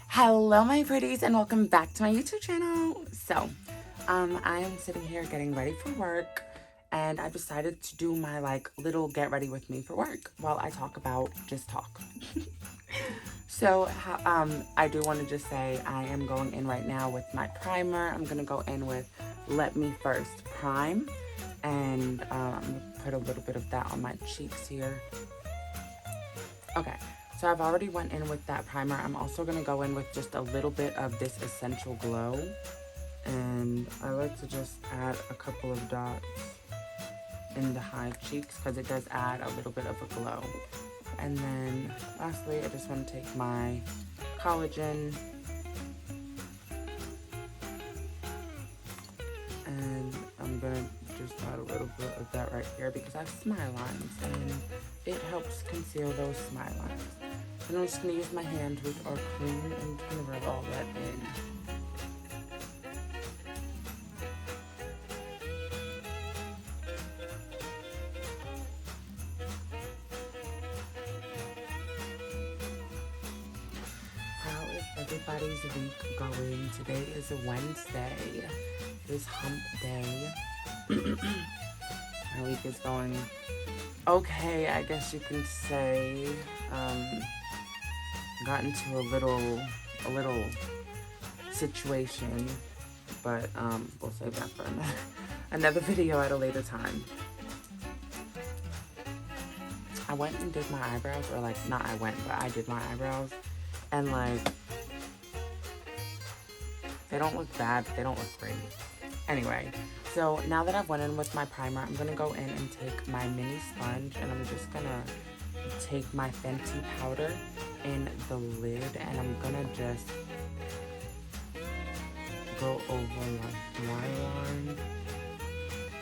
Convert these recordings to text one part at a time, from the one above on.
Hello my pretties and welcome back to my YouTube channel. So I am sitting here getting ready for work and I've decided to do my little get ready with me for work while I talk about just talk. So I do want to just say I am going in right now with my primer. I'm gonna go in with Let Me First Prime, and I'm gonna put a little bit of that on my cheeks here. Okay, so I've already went in with that primer. I'm also gonna go in with just a little bit of this Essential Glow, and I like to just add a couple of dots in the high cheeks because it does add a little bit of a glow. And then lastly, I just want to take my collagen and I'm gonna just add a little bit of that right here because I have smile lines and it helps conceal those smile lines. And I'm just gonna use my hand with our cream and just gonna rub all that in. Everybody's week going. Today is a Wednesday. It is hump day. My week is going okay, I guess you can say. Got into a little situation, but we'll save that for another video at a later time. I went and did my eyebrows, or not I went, but I did my eyebrows, and they don't look bad, but they don't look great. Anyway, so now that I've went in with my primer, I'm gonna go in and take my mini sponge and I'm just gonna take my Fenty powder in the lid and I'm gonna just go over my line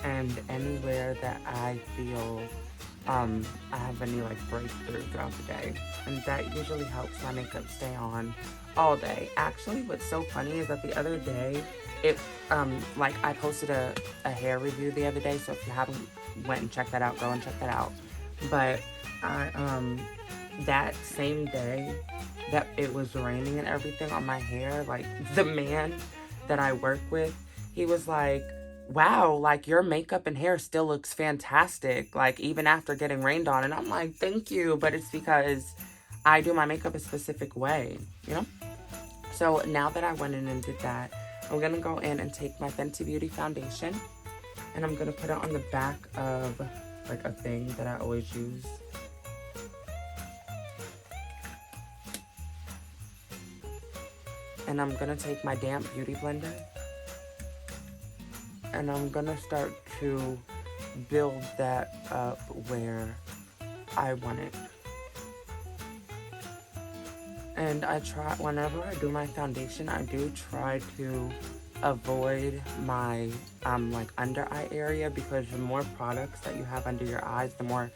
and anywhere that I feel I have any breakthrough throughout the day, and that usually helps my makeup stay on all day. Actually, what's so funny is that the other day I posted a hair review the other day, so if you haven't went and checked that out, go and check that out. But I that same day that it was raining and everything on my hair, the man that I work with, he was like, wow, your makeup and hair still looks fantastic, even after getting rained on. And I'm like, thank you, but it's because I do my makeup a specific way, you know? So now that I went in and did that, I'm gonna go in and take my Fenty Beauty foundation and I'm gonna put it on the back of a thing that I always use. And I'm gonna take my damp beauty blender and I'm gonna start to build that up where I want it. And I try, whenever I do my foundation, I do try to avoid my under eye area, because the more products that you have under your eyes, the more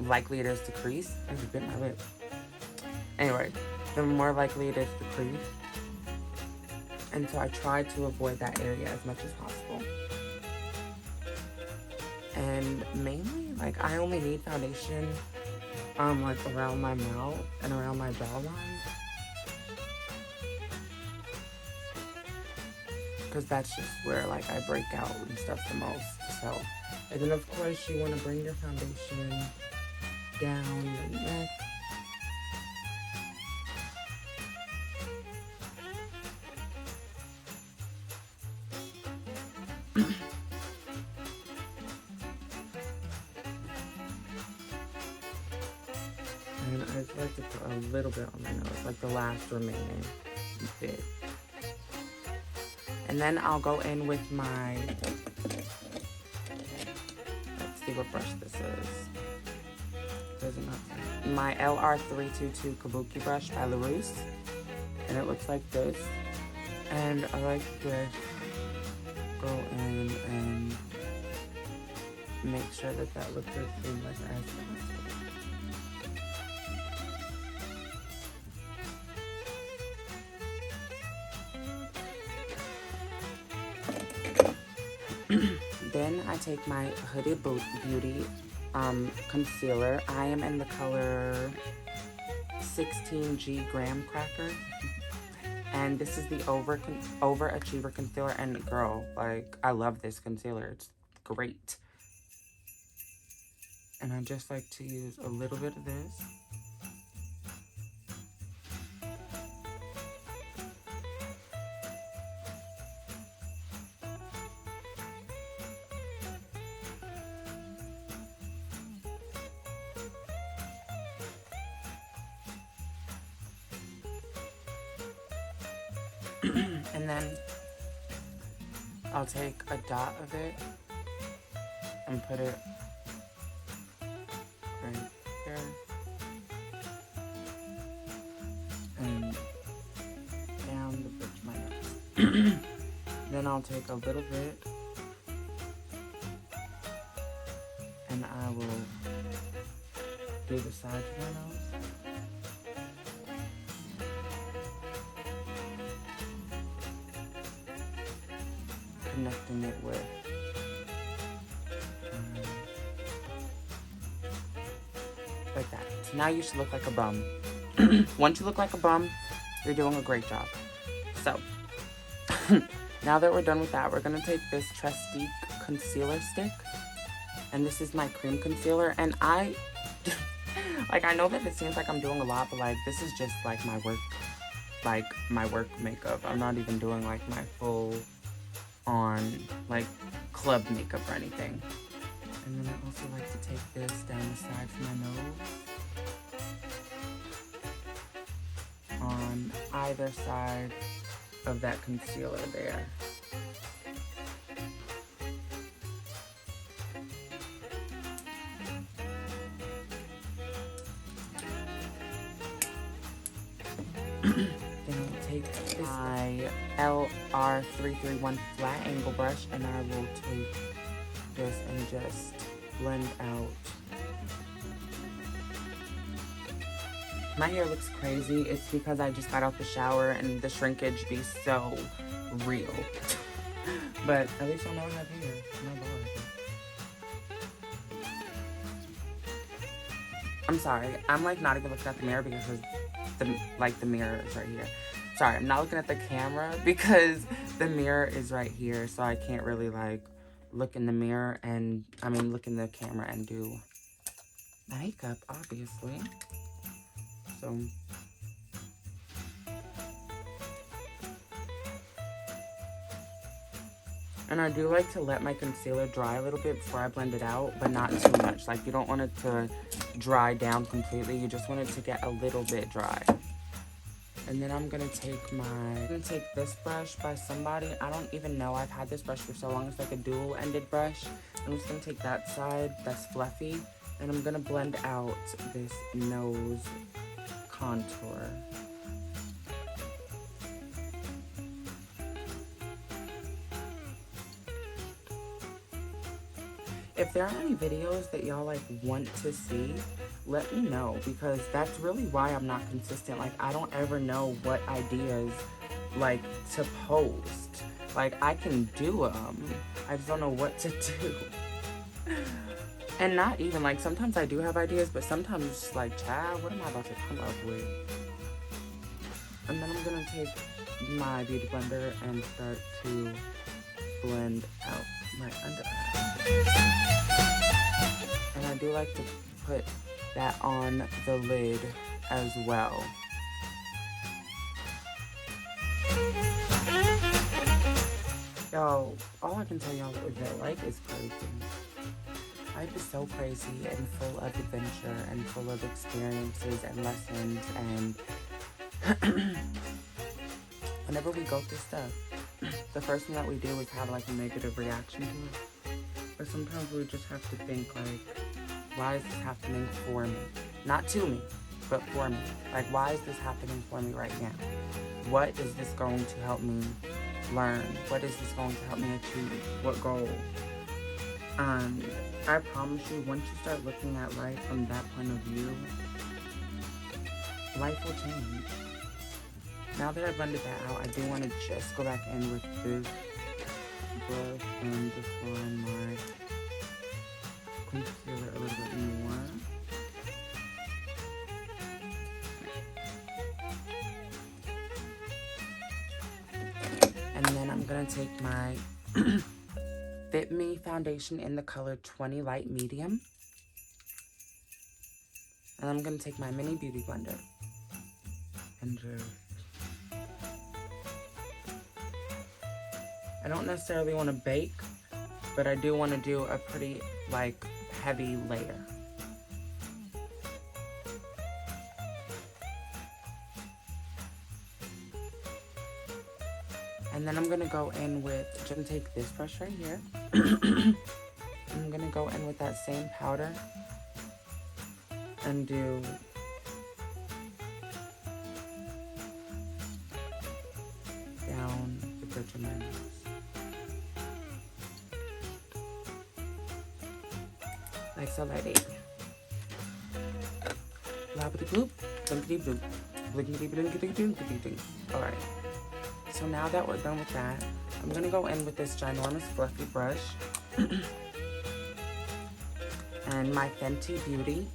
likely it is to crease. I just bit my lip. Anyway, the more likely it is to crease. And so I try to avoid that area as much as possible. And mainly, I only need foundation, around my mouth and around my jawline. Because that's just where, I break out and stuff the most. So, and then of course you want to bring your foundation down your neck. And I just like to put a little bit on my nose, the last remaining bit. And then I'll go in with my, let's see what brush this is. Doesn't matter. My LR322 Kabuki brush by LaRousse. And it looks like this. And I like to go in and make sure that that looks as seamless as possible. And then I take my Hooded Beauty concealer. I am in the color 16G Graham Cracker. And this is the Overachiever concealer. And girl, like, I love this concealer. It's great. And I just like to use a little bit of this. And then I'll take a dot of it and put it right here and down the bridge of my nose. Then I'll take a little bit and I will do the sides of my nose. Connecting it with like that. So now you should look like a bum. Once you look like a bum, you're doing a great job. So now that we're done with that, we're gonna take this Trestique concealer stick, and this is my cream concealer. And I like, I know that it seems like I'm doing a lot, but like, this is just like my work makeup. I'm not even doing like my full on like club makeup or anything. And then I also like to take this down the sides of my nose on either side of that concealer there. Then I'll take my LR331 flat angle brush and I will take this and just blend out. My hair looks crazy. It's because I just got out the shower and the shrinkage be so real. But at least I know I have hair. I'm sorry. I'm like not even looking at the mirror because the mirror is right here. Sorry, I'm not looking at the camera because the mirror is right here, so I can't really like look in the mirror and look in the camera and do makeup, obviously. So and I do like to let my concealer dry a little bit before I blend it out, but not too much. Like, you don't want it to dry down completely. You just want it to get a little bit dry. And then I'm gonna take this brush by somebody. I don't even know. I've had this brush for so long. It's like a dual-ended brush. I'm just gonna take that side that's fluffy, and I'm gonna blend out this nose contour. If there are any videos that y'all like want to see, let me know, because that's really why I'm not consistent. Like, I don't ever know what ideas like to post. Like, I can do them, I just don't know what to do. And not even like, sometimes I do have ideas, but sometimes it's just like, child, what am I about to come up with? And then I'm gonna take my beauty blender and start to blend out my under eye. And I do like to put that on the lid as well. Yo, all I can tell y'all is that life is crazy. Life is so crazy and full of adventure and full of experiences and lessons, and whenever we go through stuff, the first thing that we do is have like a negative reaction to it. But sometimes we just have to think like, why is this happening for me? Not to me, but for me. Like, why is this happening for me right now? What is this going to help me learn? What is this going to help me achieve? What goal? I promise you, once you start looking at life from that point of view, life will change. Now that I've blended that out, I do want to just go back in with this brush and define my concealer a little bit more. And then I'm going to take my Fit Me foundation in the color 20 Light Medium. And I'm going to take my mini beauty blender and just... I don't necessarily want to bake, but I do want to do a pretty, like, heavy layer. And then I'm going to go in with, just going to take this brush right here. I'm going to go in with that same powder and do down the bridge of my nose. Like so, lady. Blabbity bloop, blinkity bloop, blinkity blinkity blinkity blink. Alright. So now that we're done with that, I'm gonna go in with this ginormous fluffy brush and my Fenty Beauty.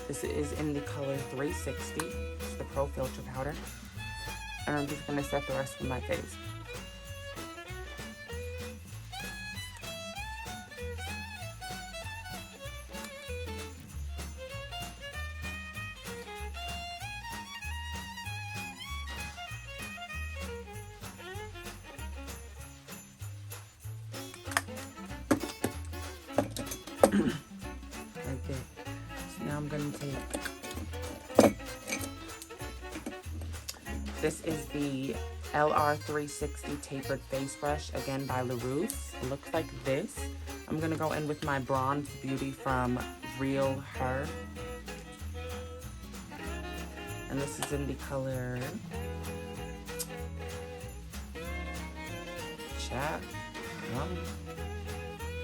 This is in the color 360. It's the Pro Filter Powder. And I'm just gonna set the rest of my face. Like this. So now I'm gonna take, this is the LR360 Tapered Face Brush, again by LaRousse. It looks like this. I'm gonna go in with my Bronze Beauty from Real Her. And this is in the color Chat.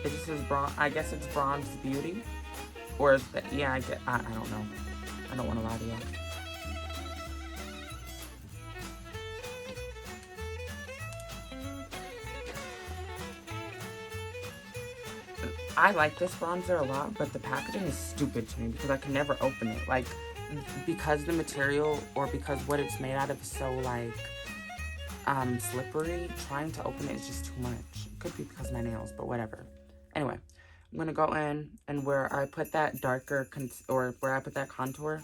It just says bronze. I guess it's Bronze Beauty, or is that? Yeah, I don't know. I don't want to lie to you. I like this bronzer a lot, but the packaging is stupid to me because I can never open it. Like, because the material or because what it's made out of is so like slippery, trying to open it is just too much. It could be because of my nails, but whatever. Anyway, I'm gonna go in, and where I put that darker where I put that contour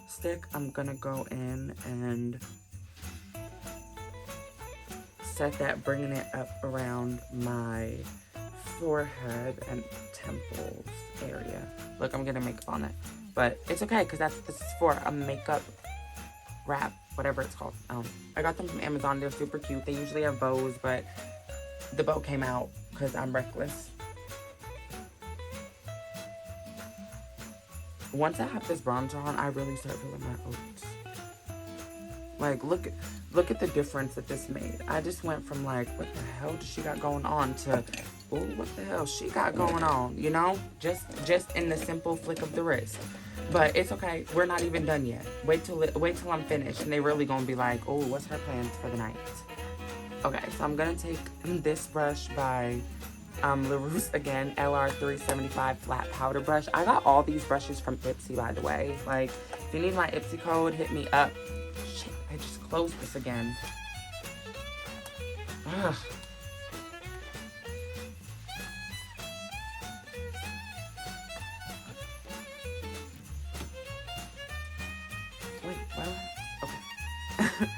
stick, I'm gonna go in and set that, bringing it up around my forehead and temples area. Look, I'm getting makeup on it, but it's okay because this is for a makeup wrap, whatever it's called. I got them from Amazon. They're super cute. They usually have bows, but the bow came out because I'm reckless. Once I have this bronzer on, I really start feeling my oats. Like, look at the difference that this made. I just went from like, what the hell does she got going on, to, oh, what the hell she got going on, you know? Just in the simple flick of the wrist. But it's okay. We're not even done yet. Wait till I'm finished, and they really gonna be like, oh, what's her plans for the night? Okay, so I'm gonna take this brush by LaRousse, again, LR375 flat powder brush. I got all these brushes from Ipsy, by the way. Like, if you need my Ipsy code, hit me up. Shit, I just closed this again. Ugh. Wait, what? Okay.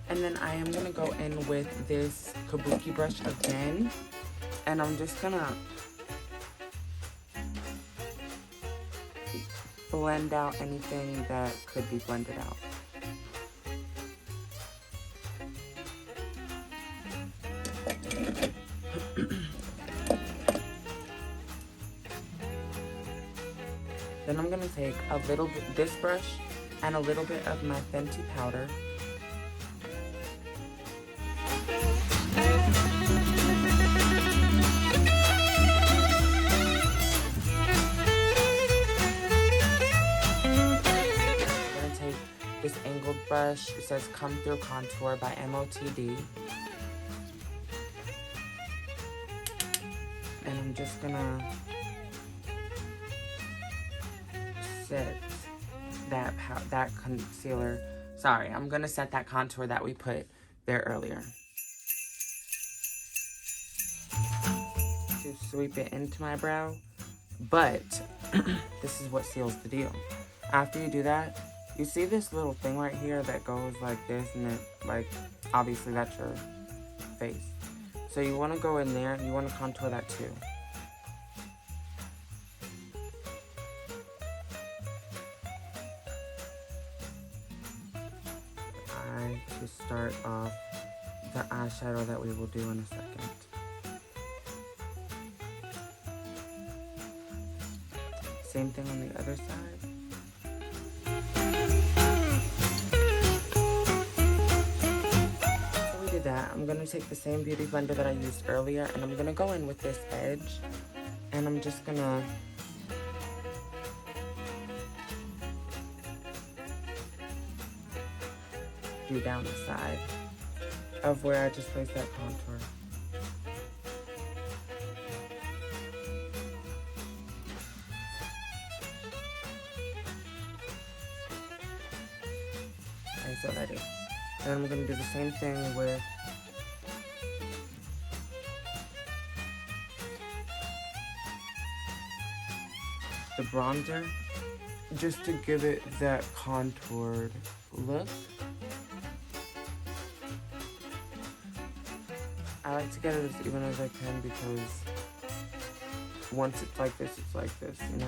And then I am gonna go in with this kabuki brush again, and I'm just gonna blend out anything that could be blended out. Then I'm gonna take a little bit, this brush, and a little bit of my Fenty powder. this angled brush. It says Come Through Contour by MOTD. And I'm just gonna set that concealer. Sorry, I'm gonna set that contour that we put there earlier. To sweep it into my brow. But this is what seals the deal. After you do that, you see this little thing right here that goes like this, and then, like, obviously that's your face. So you want to go in there and you want to contour that too. To start off the eyeshadow that we will do in a second. Same thing on the other side. So we did that. I'm going to take the same beauty blender that I used earlier, and I'm going to go in with this edge, and I'm just going to do down the side of where I just placed that contour. Okay, so that is. Then I'm going to do the same thing with the bronzer, just to give it that contoured look. I like to get it as even as I can because once it's like this, you know?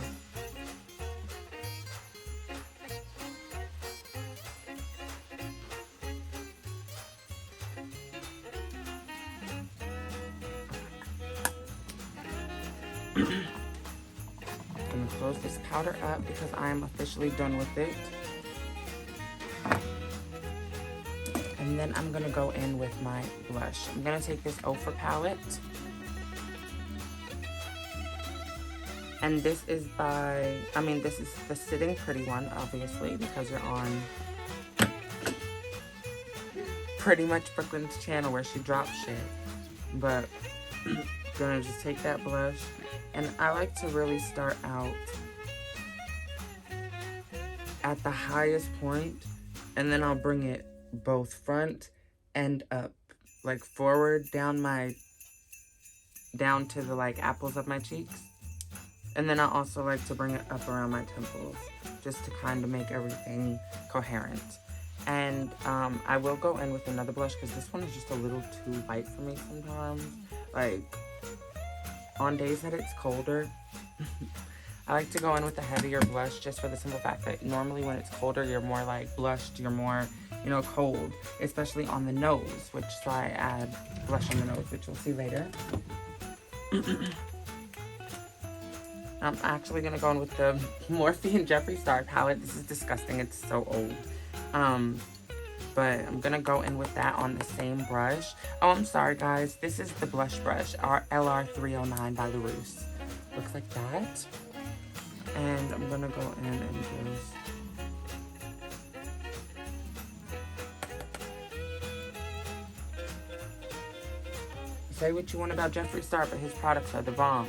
I'm gonna close this powder up because I am officially done with it. And then I'm gonna go in with my blush. I'm gonna take this Ofra palette. And this is this is the Sitting Pretty one, obviously, because you're on PrettymuchBrooklyn's channel where she drops shit. But gonna just take that blush, and I like to really start out at the highest point, and then I'll bring it both front and up, like forward down to the like apples of my cheeks, and then I also like to bring it up around my temples just to kind of make everything coherent. And I will go in with another blush because this one is just a little too light for me sometimes. Like on days that it's colder I like to go in with a heavier blush just for the simple fact that normally when it's colder you're more like blushed, you're more, you know, cold, especially on the nose, which so I add blush on the nose, which you'll see later. I'm actually gonna go in with the Morphe and Jeffree Star palette. This is disgusting, it's so old. But I'm gonna go in with that on the same brush. Oh, I'm sorry guys, this is the blush brush, our LR309 by LaRousse. Looks like that. And I'm gonna go in and just say what you want about Jeffree Star, but his products are the bomb.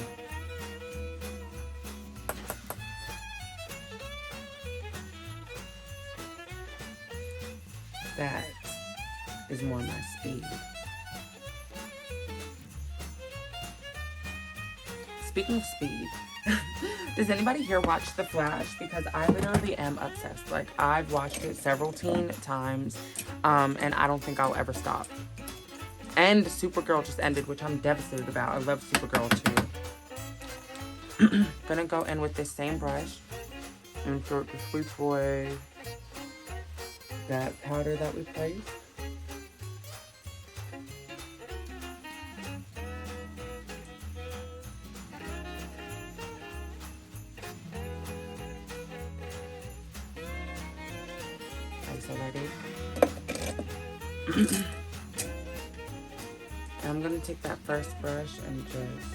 That is more my speed. Speaking of speed, does anybody here watch The Flash? Because I literally am obsessed. Like, I've watched it several times, and I don't think I'll ever stop. And Supergirl just ended, which I'm devastated about. I love Supergirl too. Gonna go in with this same brush and start to sweep away that powder that we placed. And I'm going to take that first brush and just,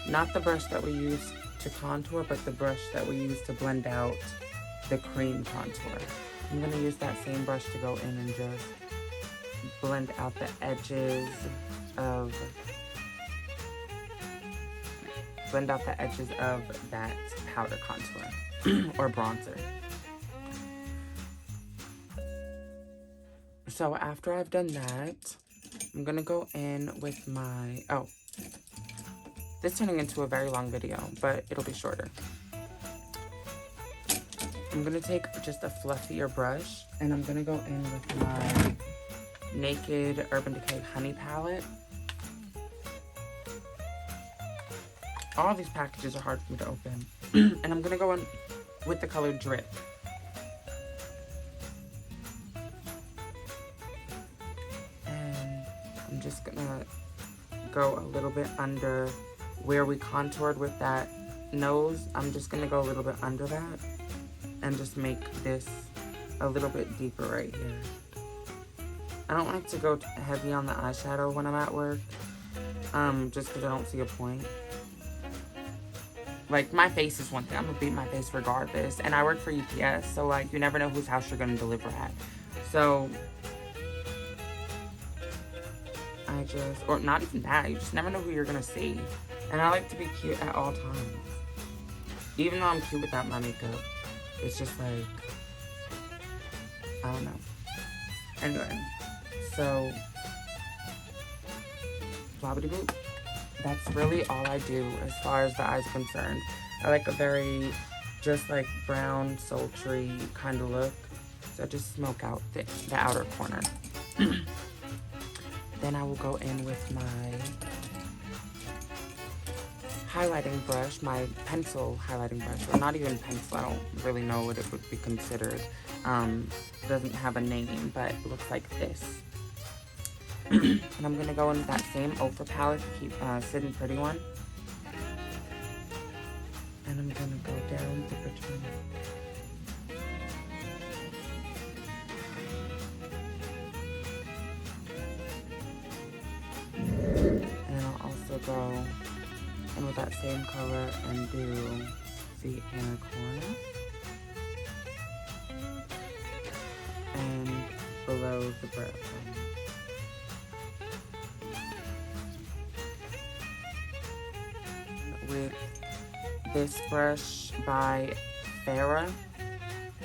not the brush that we use to contour, but the brush that we use to blend out the cream contour. I'm going to use that same brush to go in and just blend out the edges of that powder contour or bronzer. So after I've done that, I'm gonna go in with my, this is turning into a very long video, but it'll be shorter. I'm gonna take just a fluffier brush, and I'm gonna go in with my Naked Urban Decay Honey Palette. All these packages are hard for me to open. And I'm gonna go in with the color Drip. And I'm just gonna go a little bit under where we contoured with that nose. I'm just gonna go a little bit under that and just make this a little bit deeper right here. I don't like to go heavy on the eyeshadow when I'm at work, just because I don't see a point. Like, my face is one thing. I'm gonna beat my face regardless. And I work for UPS, so, like, you never know whose house you're gonna deliver at. So, or not even that, you just never know who you're gonna see. And I like to be cute at all times. Even though I'm cute without my makeup, it's just like, I don't know. Anyway, so, Baddie boop. That's really all I do as far as the eyes are concerned. I like a very, just like brown, sultry kind of look. So I just smoke out the outer corner. Then I will go in with my highlighting brush, my pencil highlighting brush. Or not even pencil, I don't really know what it would be considered. It doesn't have a name, but it looks like this. And I'm going to go in with that same Ofra palette to keep Sid Pretty one. And I'm going to go down the between. And then I'll also go in with that same color and do the inner corner. And below the brow bone. With this brush by Farrah,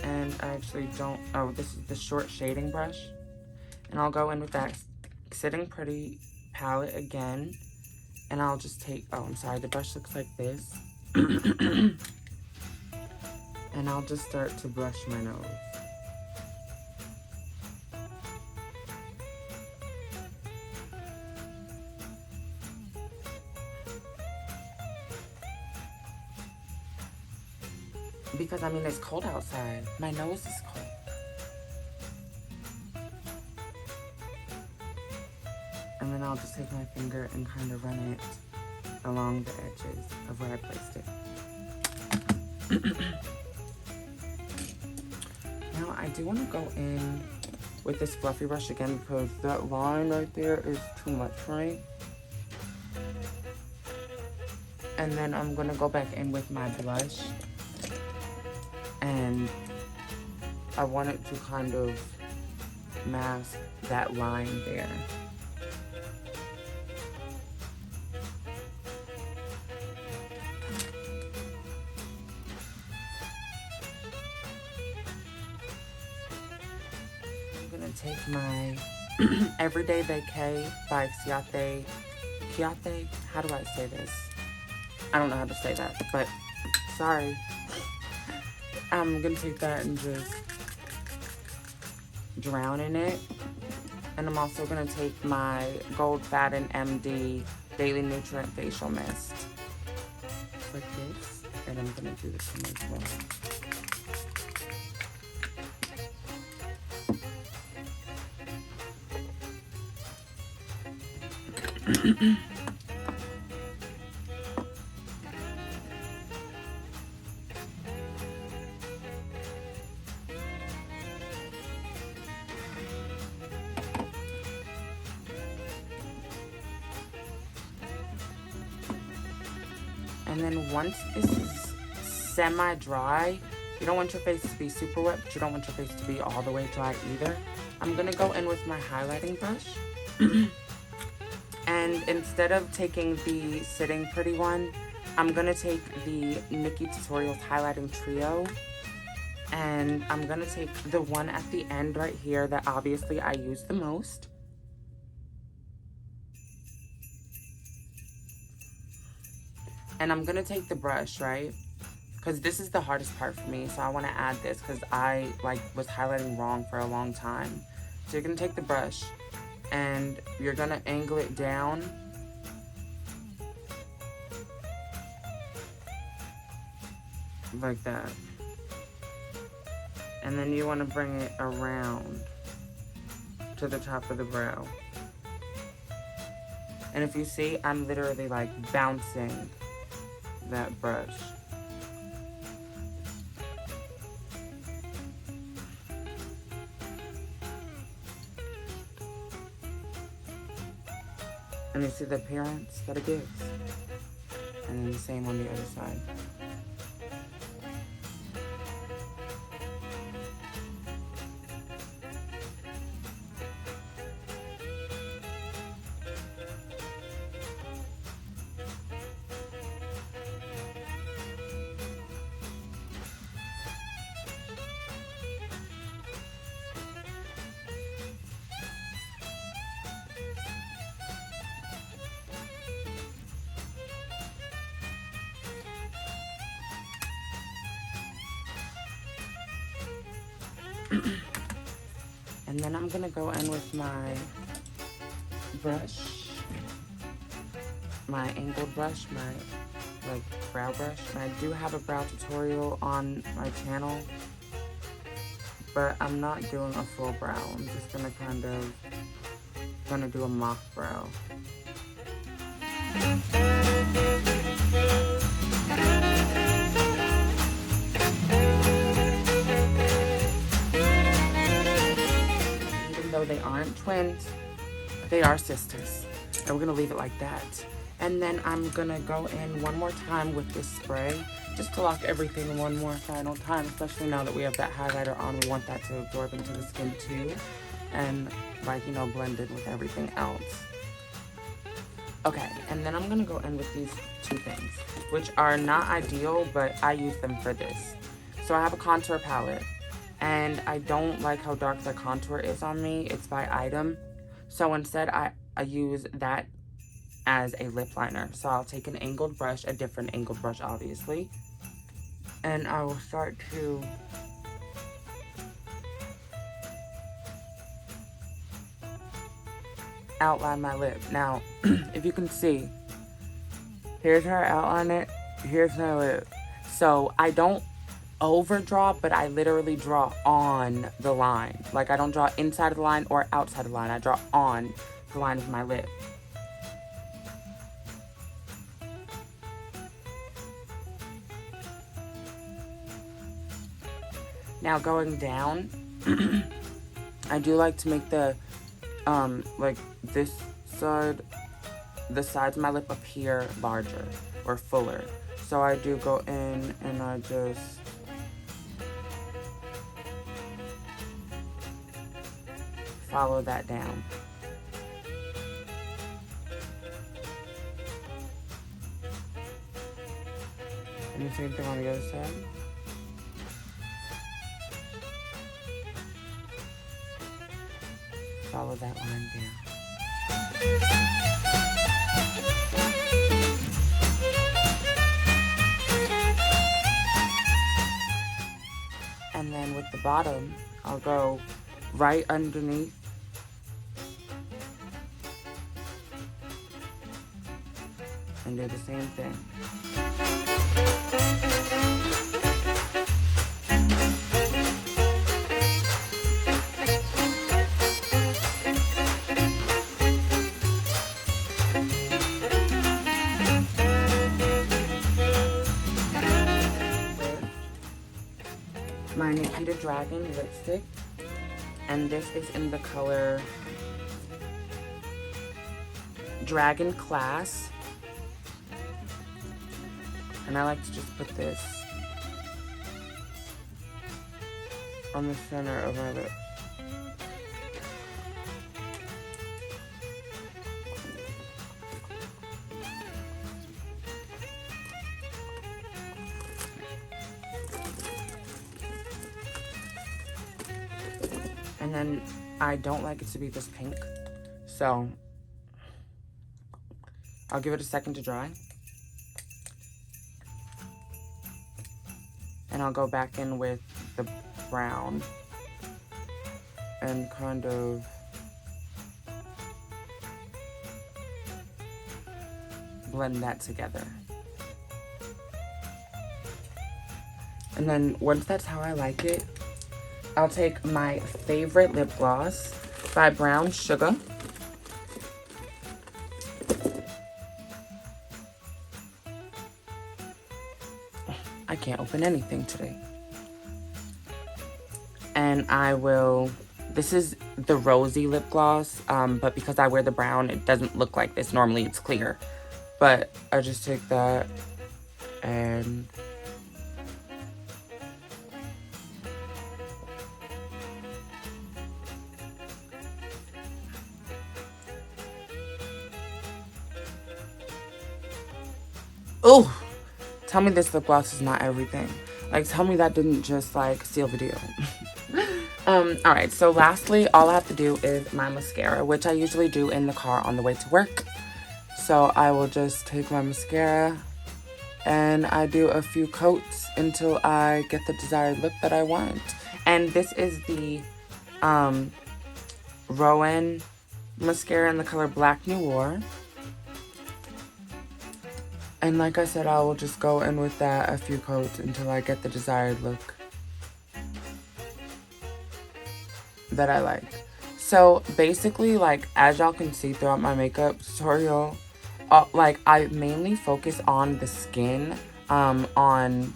and I actually don't, this is the short shading brush, and I'll go in with that Sitting Pretty palette again, and I'll just take, I'm sorry, the brush looks like this, and I'll just start to brush my nose. Because, I mean, it's cold outside. My nose is cold. And then I'll just take my finger and kind of run it along the edges of where I placed it. Now, I do want to go in with this fluffy brush again because that line right there is too much for me. And then I'm going to go back in with my blush. And I want it to kind of mask that line there. I'm gonna take my Everyday Vacay by Ciate. How do I say this? I don't know how to say that, but sorry. I'm gonna take that and just drown in it. And I'm also gonna take my Gold Fatten MD Daily Nutrient Facial Mist. Like this. And I'm gonna do this one as well. And then once this is semi-dry, You don't want your face to be super wet, but you don't want your face to be all the way dry either. I'm going to go in with my highlighting brush. And instead of taking the Sitting Pretty one, I'm going to take the Nikki Tutorials Highlighting Trio. And I'm going to take the one at the end right here that obviously I use the most. And I'm going to take the brush, right? Because this is the hardest part for me. So I want to add this because I was highlighting wrong for a long time. So you're going to take the brush and you're going to angle it down. Like that. And then you want to bring it around to the top of the brow. And if you see, I'm literally like bouncing that brush. And you see the appearance that it gives. And then the same on the other side. And then I'm gonna go in with my brush, my angled brush, my brow brush. And I do have a brow tutorial on my channel, but I'm not doing a full brow. I'm just gonna do a mock brow. Though they aren't twins, they are sisters. And we're gonna leave it like that. And then I'm gonna go in one more time with this spray, just to lock everything one more final time, especially now that we have that highlighter on. We want that to absorb into the skin too, and blend it with everything else. Okay, and then I'm gonna go in with these two things, which are not ideal, but I use them for this. So I have a contour palette. And I don't like how dark the contour is on me. It's by item. So instead, I use that as a lip liner. So I'll take an angled brush, a different angled brush, obviously. And I will start to outline my lip. Now, if you can see, here's how I outline it. Here's my lip. So I don't overdraw, but I literally draw on the line. Like, I don't draw inside of the line or outside of the line. I draw on the line of my lip. Now going down, I do like to make the this side, the sides of my lip appear larger or fuller. So I do go in and I just follow that down. And the same thing on the other side. Follow that line down. And then with the bottom, I'll go right underneath and do the same thing. My Nikita Dragon lipstick, and this is in the color Dragon Class. And I like to just put this on the center of my lips. And then I don't like it to be this pink, so I'll give it a second to dry. And I'll go back in with the brown and kind of blend that together. And then once that's how I like it, I'll take my favorite lip gloss by Brown Sugar. I can't open anything today. And I will, this is the rosy lip gloss, but because I wear the brown, it doesn't look like this. Normally it's clear. But I just take that and oh, tell me this lip gloss is not everything. Like, tell me that didn't just, like, seal the deal. Alright, so lastly, all I have to do is my mascara, which I usually do in the car on the way to work. So I will just take my mascara and I do a few coats until I get the desired look that I want. And this is the Rowan mascara in the color Black Noir. And like I said, I will just go in with that a few coats until I get the desired look that I like. So basically, like, as y'all can see throughout my makeup tutorial, like, I mainly focus on the skin, on,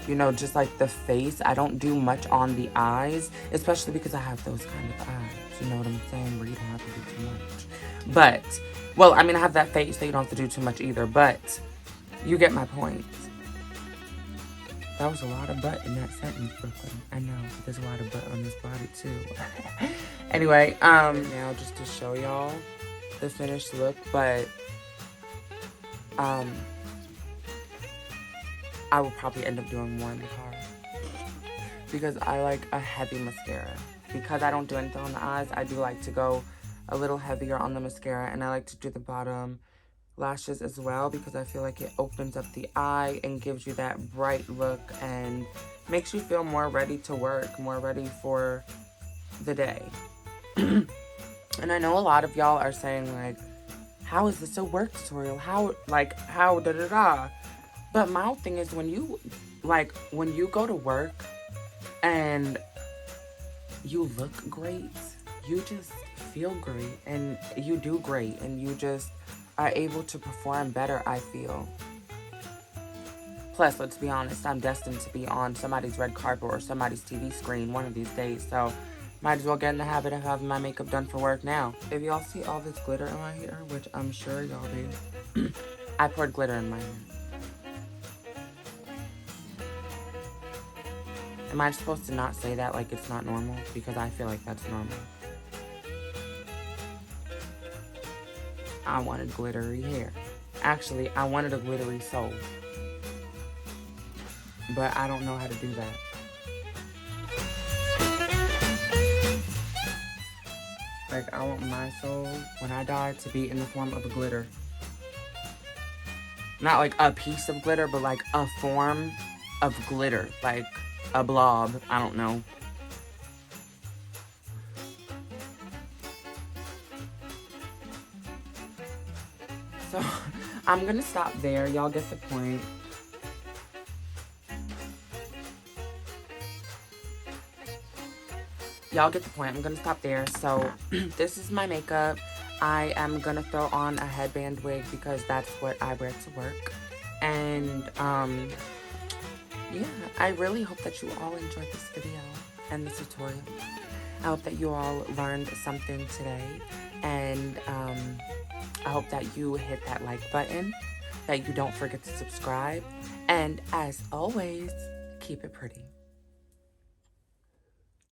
you know, just like the face. I don't do much on the eyes, especially because I have those kind of eyes. You know what I'm saying? Where you don't have to do too much. But, well, I mean, I have that face, so you don't have to do too much either, but you get my point. That was a lot of butt in that sentence, Brooklyn. I know, there's a lot of butt on this body, too. Anyway, now just to show y'all the finished look, but I will probably end up doing more in the car because I like a heavy mascara. Because I don't do anything on the eyes, I do like to go a little heavier on the mascara, and I like to do the bottom lashes as well because I feel like it opens up the eye and gives you that bright look and makes you feel more ready to work, more ready for the day. And I know a lot of y'all are saying, like, how is this a work tutorial? How da-da-da? But my thing is, when you go to work and you look great, you just feel great and you do great and you just are able to perform better, I feel. Plus, let's be honest, I'm destined to be on somebody's red carpet or somebody's TV screen one of these days, so might as well get in the habit of having my makeup done for work now. If y'all see all this glitter in my hair, which I'm sure y'all do, I poured glitter in my hair. Am I supposed to not say that like it's not normal? Because I feel like that's normal. I wanted glittery hair. Actually, I wanted a glittery soul. But I don't know how to do that. Like, I want my soul, when I die, to be in the form of a glitter. Not like a piece of glitter, but like a form of glitter. Like a blob. I don't know. So, I'm gonna stop there. Y'all get the point. Y'all get the point. I'm gonna stop there. So, this is my makeup. I am gonna throw on a headband wig because that's what I wear to work. And, yeah, I really hope that you all enjoyed this video and this tutorial. I hope that you all learned something today. And, I hope that you hit that like button, that you don't forget to subscribe, and as always, keep it pretty.